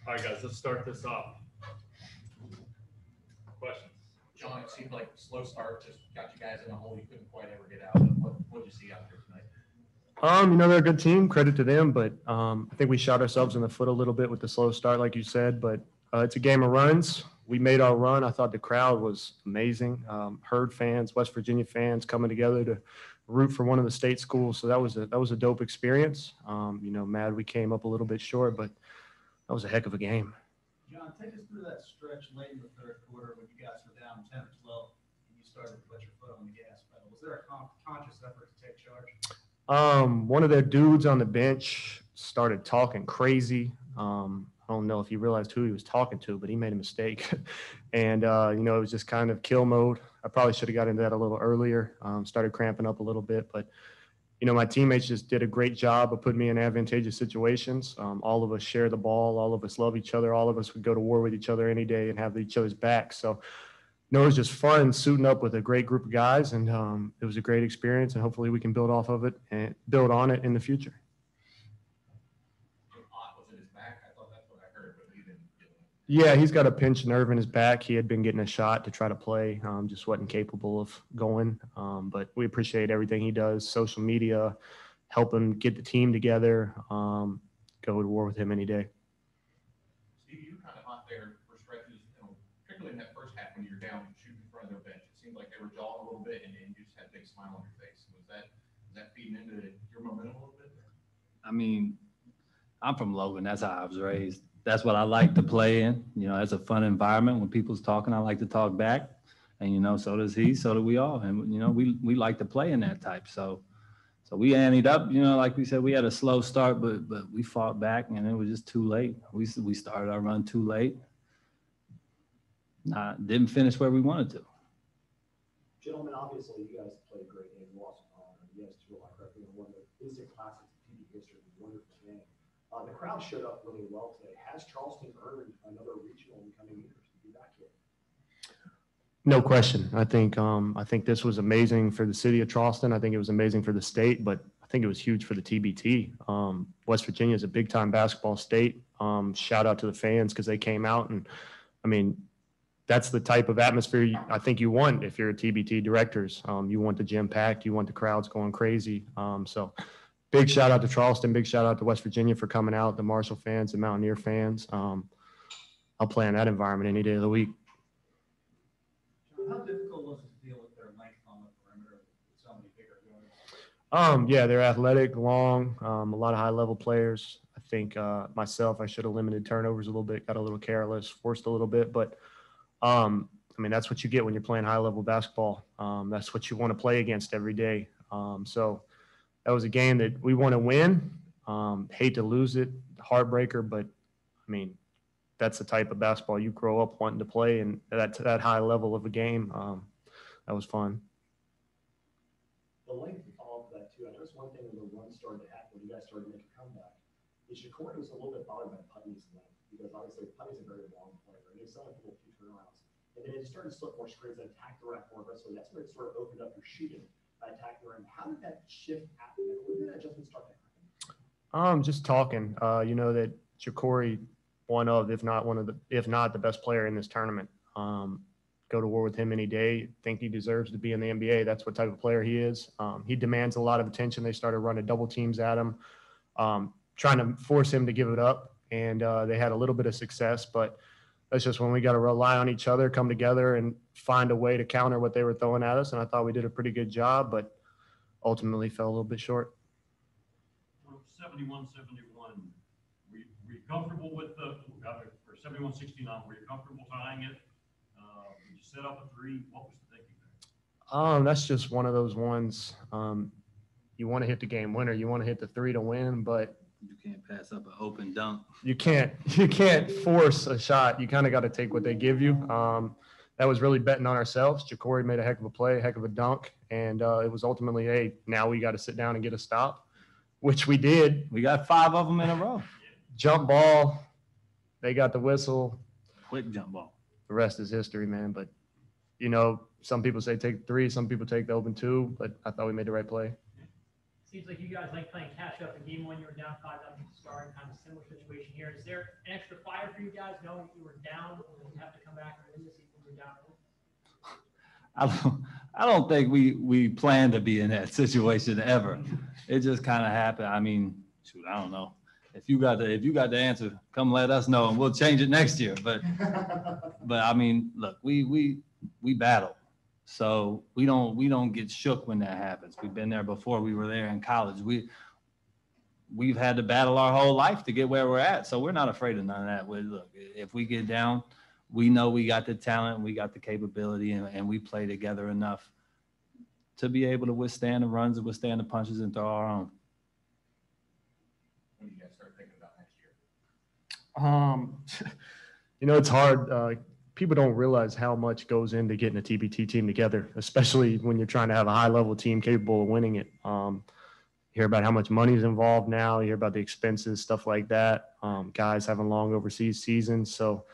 All right, guys, let's start this off. Questions? John, it seemed like slow start just got you guys in a hole you couldn't quite ever get out of. What did you see out there tonight? They're a good team. Credit to them, but I think we shot ourselves in the foot a little bit with the slow start, like you said. But it's a game of runs. We made our run. I thought the crowd was amazing. Herd fans, West Virginia fans coming together to root for one of the state schools. So that was a dope experience. Mad we came up a little bit short, but that was a heck of a game. John, take us through that stretch late in the third quarter when you guys were down 10 or 12 and you started to put your foot on the gas pedal. Was there a conscious effort to take charge? One of their dudes on the bench started talking crazy. I don't know if he realized who he was talking to, but he made a mistake. And, it was just kind of kill mode. I probably should have got into that a little earlier, started cramping up a little bit. But, my teammates just did a great job of putting me in advantageous situations. All of us share the ball. All of us love each other. All of us would go to war with each other any day and have each other's back. So, it was just fun suiting up with a great group of guys, and it was a great experience, and hopefully we can build off of it and build on it in the future. Was it his back? I thought that's what I heard, but he didn't get it. Yeah, he's got a pinched nerve in his back. He had been getting a shot to try to play, just wasn't capable of going. But we appreciate everything he does, social media, helping get the team together, go to war with him any day. Steve, you were kind of hot there for stretches, particularly in that first half when you were down shooting in front of their bench. It seemed like they were jawing a little bit, and you just had a big smile on your face. Was that feeding into your momentum a little bit? I mean, I'm from Logan. That's how I was raised. That's what I like to play in. It's a fun environment. When people's talking, I like to talk back. And, so does he, so do we all. And, we like to play in that type. So we anteed up, like we said, we had a slow start, but we fought back, and it was just too late. We started our run too late. Didn't finish where we wanted to. Gentlemen, obviously, you guys played a great game. You lost you guys two, correctly, in one of the instant classics of TBT history. Wonderful game. The crowd showed up really well today. Has Charleston earned another regional in the coming years to be back here? No question. I think this was amazing for the city of Charleston. I think it was amazing for the state, but I think it was huge for the TBT. West Virginia is a big-time basketball state. Shout out to the fans because they came out, and that's the type of atmosphere I think you want if you're a TBT directors. You want the gym packed, you want the crowds going crazy. So big shout out to Charleston, big shout out to West Virginia for coming out, the Marshall fans, the Mountaineer fans. I'll play in that environment any day of the week. How difficult was it to deal with their length on the perimeter with so many bigger guys? Yeah, they're athletic, long, a lot of high-level players. I think myself, I should have limited turnovers a little bit, got a little careless, forced a little bit, but that's what you get when you're playing high-level basketball. That's what you want to play against every day. So that was a game that we want to win. Hate to lose it, heartbreaker, but that's the type of basketball you grow up wanting to play, and that high level of a game. That was fun. The length to follow up that too. I noticed one thing when the run started to happen, when you guys started to make a comeback, is Shakur was a little bit bothered by Putney's length because obviously Putney's a very long player, and he's selling people a few turnarounds. And then it started to slip more screens and attack the rack more aggressively. That's where it sort of opened up your shooting by attacking the rim. How did that shift happen? When did that adjustment start to happen? Just talking. That Ja'Cory, if not the best player in this tournament. Go to war with him any day. Think he deserves to be in the NBA. That's what type of player he is. He demands a lot of attention. They started running double teams at him, trying to force him to give it up. And they had a little bit of success, but that's just when we got to rely on each other, come together, and find a way to counter what they were throwing at us. And I thought we did a pretty good job, but ultimately fell a little bit short. 71-71. Were you comfortable with or 71-69? Were you comfortable tying it? Did you set up a three? What was the thinking there? That's just one of those ones. You want to hit the game winner. You want to hit the three to win, but you can't pass up an open dunk. You can't force a shot. You kind of got to take what they give you. That was really betting on ourselves. Ja'Cory made a heck of a play, a heck of a dunk, and it was ultimately, hey, now we got to sit down and get a stop, which we did. We got 5 of them in a row. Jump ball. They got the whistle. Quick jump ball. The rest is history, man. But, some people say take 3, some people take the open 2, but I thought we made the right play. Seems like you guys like playing catch up. In game one, you were down 5-0 starting, kind of similar situation here. Is there an extra fire for you guys knowing you were down and you have to come back and win this even when you're down? I don't think we plan to be in that situation ever. It just kind of happened. I mean, shoot, I don't know. If you got the answer, come let us know and we'll change it next year. But I mean, look, we battle. So we don't get shook when that happens. We've been there before. We were there in college. We've had to battle our whole life to get where we're at. So we're not afraid of none of that. Look, if we get down, we know we got the talent, we got the capability, and we play together enough to be able to withstand the runs and withstand the punches and throw our own. When do you guys start thinking about next year? You know, it's hard. People don't realize how much goes into getting a TBT team together, especially when you're trying to have a high-level team capable of winning it. You hear about how much money is involved now. You hear about the expenses, stuff like that. Guys having long overseas seasons. So,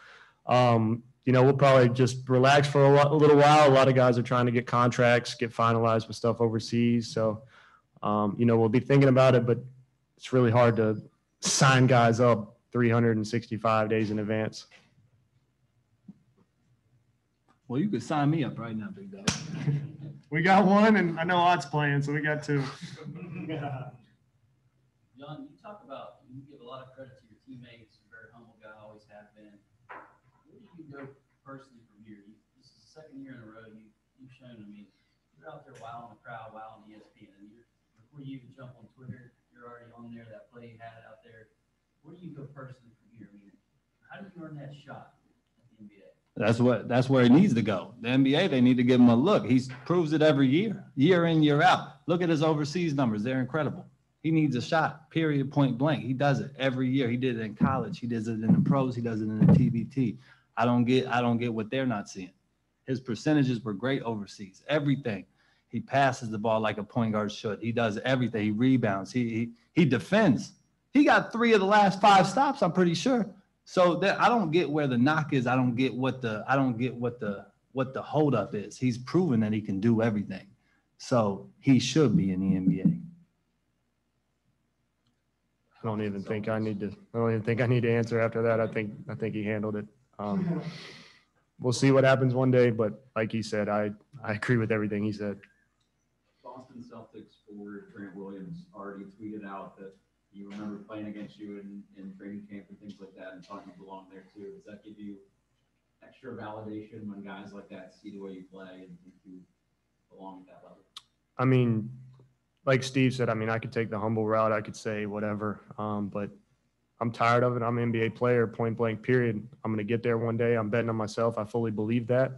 you know, we'll probably just relax for a little while. A lot of guys are trying to get contracts, get finalized with stuff overseas. So, you know, we'll be thinking about it, but it's really hard to sign guys up 365 days in advance. Well, you could sign me up right now, big dog. We got one, and I know Odd's playing, so we got two. John, you talk about, you give a lot of credit to your teammates, you're a very humble guy, always have been. Where do you go personally from here? This is the second year in a row you've shown, I mean, you're out there wowing the crowd, wowing ESPN, and before you even jump on Twitter, you're already on there, that play you had out there. Where do you go personally from here? I mean, how do you earn that shot at the NBA? That's where he needs to go. The NBA, they need to give him a look. He proves it every year in, year out. Look at his overseas numbers. They're incredible. He needs a shot, period, point blank. He does it every year. He did it in college. He does it in the pros. He does it in the TBT. I don't get what they're not seeing. His percentages were great overseas. Everything. He passes the ball like a point guard should. He does everything. He rebounds. He defends. He got 3 of the last 5 stops, I'm pretty sure. So I don't get where the knock is. I don't get what the holdup is. He's proven that he can do everything. So he should be in the NBA. I don't even think I need to answer after that. I think he handled it. We'll see what happens one day, but like he said, I agree with everything he said. Boston Celtics forward Grant Williams already tweeted out that you remember playing against you in training camp and things like that and thought you belong there too. Does that give you extra validation when guys like that see the way you play and think you belong at that level? I mean, like Steve said, I mean, I could take the humble route. I could say whatever, but I'm tired of it. I'm an NBA player, point blank, period. I'm going to get there one day. I'm betting on myself. I fully believe that.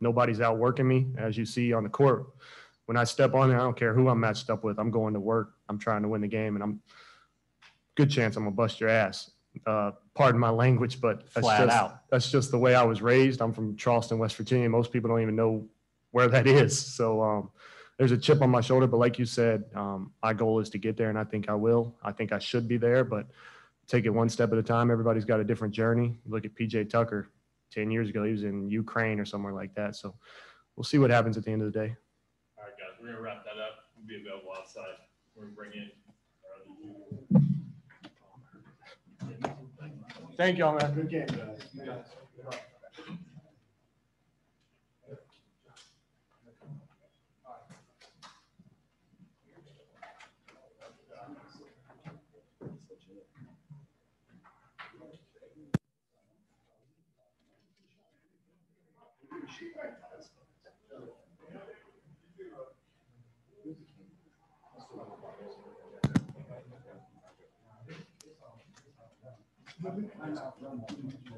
Nobody's outworking me, as you see on the court. When I step on there, I don't care who I'm matched up with. I'm going to work. I'm trying to win the game, and I'm good chance I'm going to bust your ass. Pardon my language, but that's just the way I was raised. I'm from Charleston, West Virginia. Most people don't even know where that is. So there's a chip on my shoulder, but like you said, my goal is to get there, and I think I will. I think I should be there, but take it one step at a time. Everybody's got a different journey. Look at PJ Tucker. 10 years ago, he was in Ukraine or somewhere like that. So we'll see what happens at the end of the day. All right, guys, we're going to wrap that up. We'll be available outside. We're going to bring in Thank y'all, man. Good game, guys.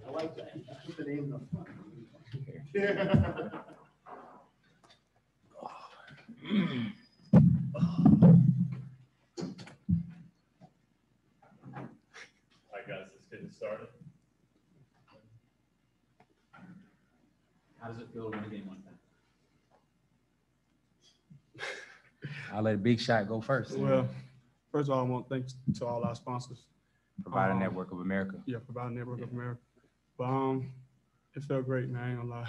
I like that. Put the name on the All right, guys, let's get it started. How does it feel to win a game like that? I'll let Big Shot go first. Well, first of all, I want to thank to all our sponsors. Provider Network of America. Yeah, Provider Network of America. But it felt great, man. I ain't gonna lie.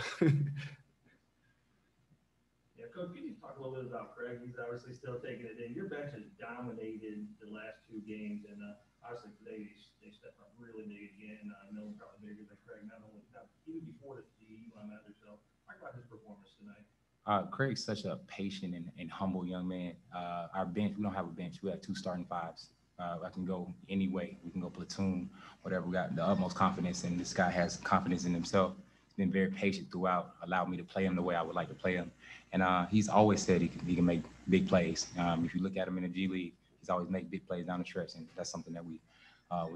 Yeah, Coach, can you talk a little bit about Craig? He's obviously still taking it in. Your bench has dominated the last 2 games, and obviously today they stepped up really big again. No one probably bigger than Craig, not even before the matter. So talk about his performance tonight. Craig's such a patient and humble young man. Our bench, we don't have a bench. We have 2 starting 5s. I can go any way. We can go platoon, whatever. We got the utmost confidence, and this guy has confidence in himself. He's been very patient throughout, allowed me to play him the way I would like to play him. And he's always said he can make big plays. If you look at him in the G League, he's always made big plays down the stretch, and that's something that we're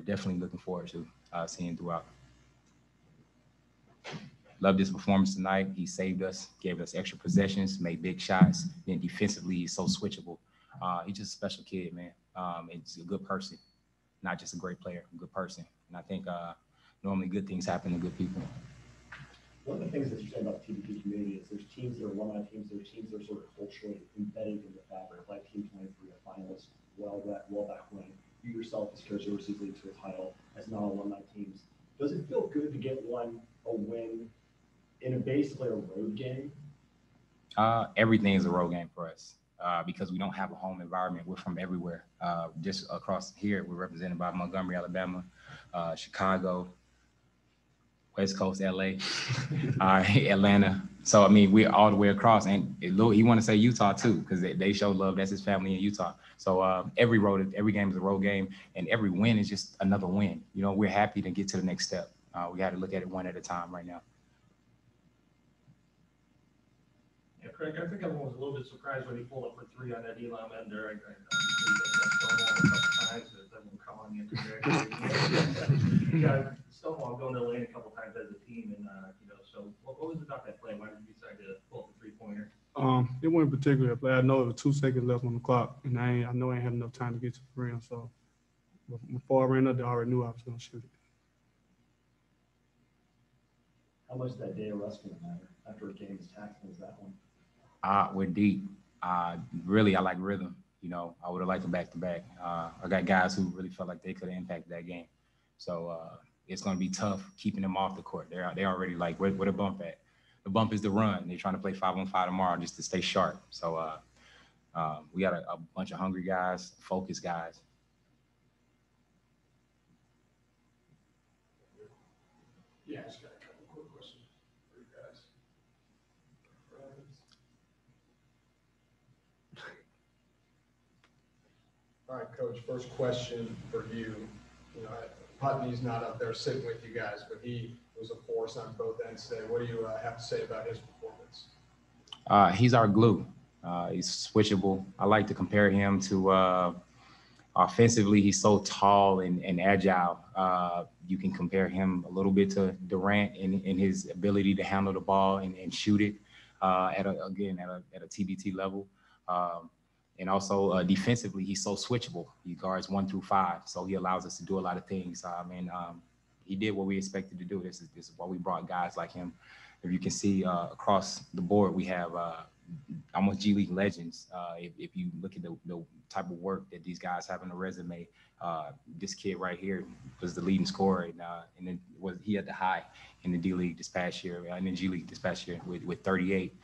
definitely looking forward to seeing throughout. Loved his performance tonight. He saved us, gave us extra possessions, made big shots. Then defensively, he's so switchable. He's just a special kid, man. He's a good person, not just a great player, a good person. And I think normally good things happen to good people. One of the things that you're saying about the TBT community is there's teams that are alumni teams, there's teams that are sort of culturally embedded in the fabric, like Team 23, a finalist well back when. You yourself as coach overseas league to a title as non-alumni teams. Does it feel good to get a win in basically a road game? Everything is a road game for us because we don't have a home environment. We're from everywhere. Just across here, we're represented by Montgomery, Alabama, Chicago, West Coast, LA, Atlanta. So, I mean, we're all the way across. And he want to say Utah, too, because they show love. That's his family in Utah. So every game is a road game, and every win is just another win. You know, we're happy to get to the next step. We got to look at it one at a time right now. Yeah, Craig, I think everyone was a little bit surprised when he pulled up for 3 on that Elam Ender. I times as everyone calling you. You got Stonewall going to the lane a couple times as a team, and so what was it about that play? Why did you decide to pull up the 3-pointer? It wasn't particular play. I know it was 2 seconds left on the clock, and I know I ain't had enough time to get to the rim. So before I ran up there, I already knew I was going to shoot it. How much that day of rest going to matter after a game as taxing as that one? We're deep. Really, I like rhythm. You know, I would have liked a back-to-back. I got guys who really felt like they could have impacted that game. So it's going to be tough keeping them off the court. They're already like, where the bump at? The bump is the run. They're trying to play 5-on-5 tomorrow just to stay sharp. So we got a bunch of hungry guys, focused guys. Yeah, I just got a couple quick questions for you guys. All right, Coach, first question for you. You know, Putney's not up there sitting with you guys, but he was a force on both ends today. What do you have to say about his performance? He's our glue. He's switchable. I like to compare him to offensively, he's so tall and agile. You can compare him a little bit to Durant in his ability to handle the ball and shoot it at a TBT level. And also defensively, he's so switchable. He guards 1 through 5, so he allows us to do a lot of things. He did what we expected to do. This is why we brought guys like him. If you can see across the board, we have almost G League legends. If you look at the type of work that these guys have on the resume, this kid right here was the leading scorer, and then he had the high in the D League this past year, and in G League this past year with 38.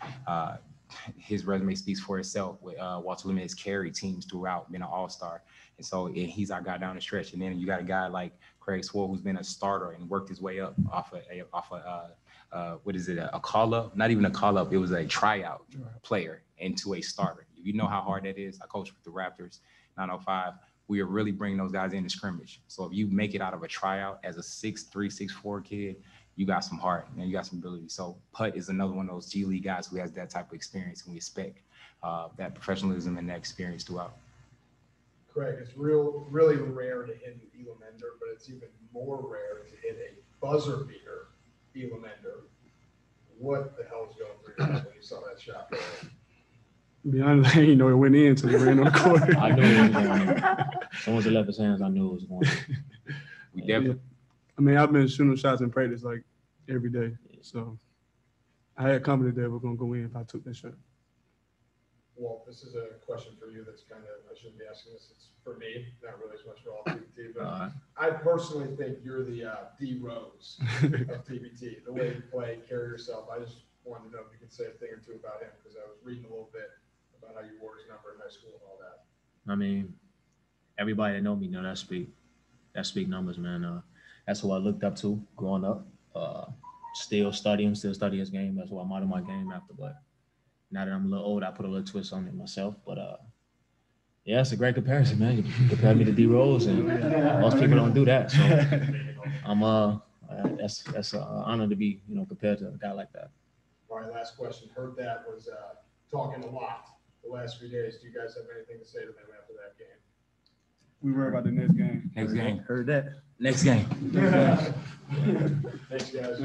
His resume speaks for itself. Walter Limit has carried teams throughout, been an all-star. And so he's our guy down the stretch. And then you got a guy like Craig Swole, who's been a starter and worked his way up off a call-up? Not even a call-up. It was a tryout player into a starter. If you know how hard that is, I coached with the Raptors, 905. We are really bringing those guys into scrimmage. So if you make it out of a tryout as a 6'3", 6'4" kid, you got some heart and you got some ability. So Putt is another one of those G League guys who has that type of experience, and we expect that professionalism and that experience throughout. Craig, it's really rare to hit an Elam Ender, but it's even more rare to hit a buzzer beater Elam Ender. What the hell was going through your head when you saw that shot? To be honest, I didn't know it went in until he ran on the court. I knew it was going in. Someone's left his hands, I knew it was going in. We definitely. I mean, I've been shooting shots in practice like every day. So I had confidence that we're going to go in if I took that shot. Well, this is a question for you that's kind of, I shouldn't be asking this, it's for me, not really as much for all TBT, but I personally think you're the D Rose of TBT. The way you play, carry yourself, I just wanted to know if you could say a thing or two about him, because I was reading a little bit about how you wore his number in high school and all that. I mean, everybody that know me know that speak numbers, man. That's who I looked up to growing up. Still study his game. That's why I model my game after. But now that I'm a little older, I put a little twist on it myself. But yeah, it's a great comparison, man. You compared me to D Rose, and most people don't do that. So I'm that's an honor to be, compared to a guy like that. All right, last question. Heard that was talking a lot the last few days. Do you guys have anything to say to them after that game? We worry about the next game. Next game. Heard that. Next game. Thanks, guys.